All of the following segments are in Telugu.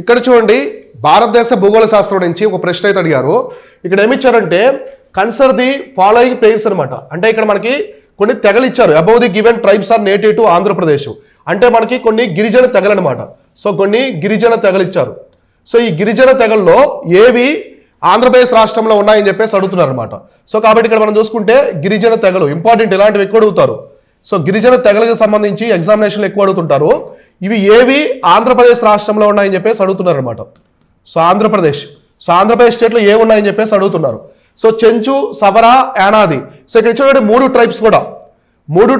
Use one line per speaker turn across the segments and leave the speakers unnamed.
ఇక్కడ చూడండి భారతదేశ భూగోళ శాస్త్రం నుంచి ఒక ప్రశ్న అయితే అడిగారు. ఇక్కడ ఏమి ఇచ్చారంటే కన్సిడర్ ది ఫాలోయింగ్ ప్లేయర్స్ అనమాట. అంటే ఇక్కడ మనకి కొన్ని తెగలు ఇచ్చారు. Above the given tribes are native to Andhra Pradesh. అంటే మనకి కొన్ని గిరిజన తెగలు అనమాట. సో కొన్ని గిరిజన తెగలు ఇచ్చారు. సో ఈ గిరిజన తెగల్లో ఏవి ఆంధ్రప్రదేశ్ రాష్ట్రంలో ఉన్నాయని చెప్పేసి అడుగుతున్నారు అనమాట. సో కాబట్టి ఇక్కడ మనం చూసుకుంటే గిరిజన తెగలు ఇంపార్టెంట్, ఇలాంటివి ఎక్కువ అడుగుతారు. సో గిరిజన తెగలకు సంబంధించి ఎగ్జామినేషన్లు ఎక్కువ అడుగుతుంటారు. ఇవి ఏవి ఆంధ్రప్రదేశ్ రాష్ట్రంలో ఉన్నాయని చెప్పేసి అడుగుతున్నారు అనమాట. సో ఆంధ్రప్రదేశ్ స్టేట్లో ఏ ఉన్నాయని చెప్పేసి అడుగుతున్నారు. సో చెంచు, సవర, యానాది. సో ఇక్కడ ఇచ్చినటువంటి మూడు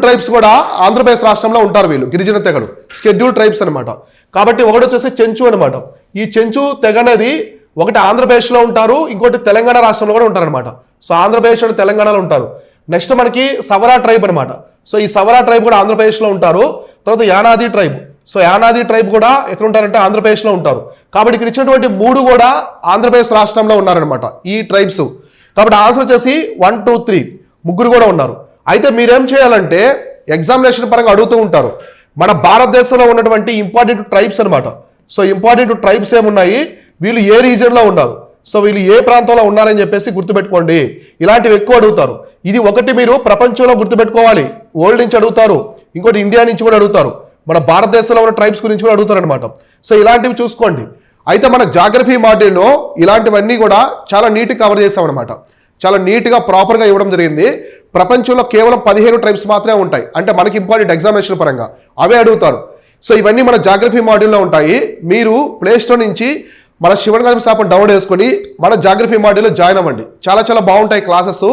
ట్రైబ్స్ కూడా ఆంధ్రప్రదేశ్ రాష్ట్రంలో ఉంటారు. వీళ్ళు గిరిజన తెగలు షెడ్యూల్ ట్రైబ్స్ అనమాట. కాబట్టి ఒకటి వచ్చేసి చెంచు అనమాట. ఈ చెంచు తెగ అనేది ఒకటి ఆంధ్రప్రదేశ్లో ఉంటారు, ఇంకోటి తెలంగాణ రాష్ట్రంలో కూడా ఉంటారు అనమాట. సో ఆంధ్రప్రదేశ్ అండ్ తెలంగాణలో ఉంటారు. నెక్స్ట్ మనకి సవరా ట్రైబ్ అనమాట. సో ఈ సవరా ట్రైబ్ కూడా ఆంధ్రప్రదేశ్లో ఉంటారు. తర్వాత Yanadi tribe. So Yanadi tribe కూడా ఎక్కడ ఉంటారంటే ఆంధ్రప్రదేశ్లో ఉంటారు. కాబట్టి ఇక్కడ ఇచ్చినటువంటి మూడు కూడా ఆంధ్రప్రదేశ్ రాష్ట్రంలో ఉన్నారనమాట ఈ ట్రైబ్స్. కాబట్టి ఆన్సర్ వచ్చేసి 1, 2, 3 ముగ్గురు కూడా ఉన్నారు. అయితే మీరేం చేయాలంటే ఎగ్జామినేషన్ పరంగా అడుగుతూ ఉంటారు మన భారతదేశంలో ఉన్నటువంటి ఇంపార్టెంట్ ట్రైబ్స్ అనమాట. సో ఇంపార్టెంట్ ట్రైబ్స్ ఏమున్నాయి, వీళ్ళు ఏ రీజియన్లో ఉన్నారు, సో వీళ్ళు ఏ ప్రాంతంలో ఉన్నారని చెప్పేసి గుర్తుపెట్టుకోండి. ఇలాంటివి ఎక్కువ అడుగుతారు. ఇది ఒకటి మీరు ప్రపంచంలో గుర్తుపెట్టుకోవాలి. వరల్డ్ నుంచి అడుగుతారు, ఇంకోటి ఇండియా నుంచి కూడా అడుగుతారు, మన భారతదేశంలో ఉన్న ట్రైబ్స్ గురించి కూడా అడుగుతారు అనమాట. సో ఇలాంటివి చూసుకోండి. అయితే మన జాగ్రఫీ మాడ్యూల్లో ఇలాంటివన్నీ కూడా చాలా నీట్గా కవర్ చేస్తాం అనమాట. చాలా నీట్గా ప్రాపర్గా ఇవ్వడం జరిగింది. ప్రపంచంలో కేవలం 15 ట్రైబ్స్ మాత్రమే ఉంటాయి. అంటే మనకి ఇంపార్టెంట్ ఎగ్జామినేషన్ పరంగా అవే అడుగుతారు. సో ఇవన్నీ మన జాగ్రఫీ మాడ్యూల్లో ఉంటాయి. మీరు ప్లేస్టోర్ నుంచి మన శివన్ గారి యాప్ని డౌన్లోడ్ చేసుకొని మన జాగ్రఫీ మాడ్యూల్లో జాయిన్ అవ్వండి. చాలా బాగుంటాయి క్లాసెస్.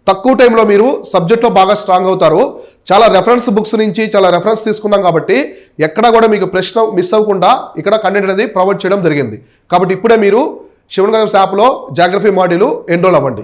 తక్కువ టైంలో మీరు సబ్జెక్ట్లో బాగా స్ట్రాంగ్ అవుతారు. చాలా రెఫరెన్స్ బుక్స్ నుంచి చాలా రెఫరెన్స్ తీసుకున్నాం కాబట్టి ఎక్కడా కూడా మీకు ప్రశ్న మిస్ అవ్వకుండా ఇక్కడ కంటెంట్ అనేది ప్రొవైడ్ చేయడం జరిగింది. కాబట్టి ఇప్పుడే మీరు శివన్ గారి యాప్లో జాగ్రఫీ మాడ్యూల్ ఎన్రోల్ అవ్వండి.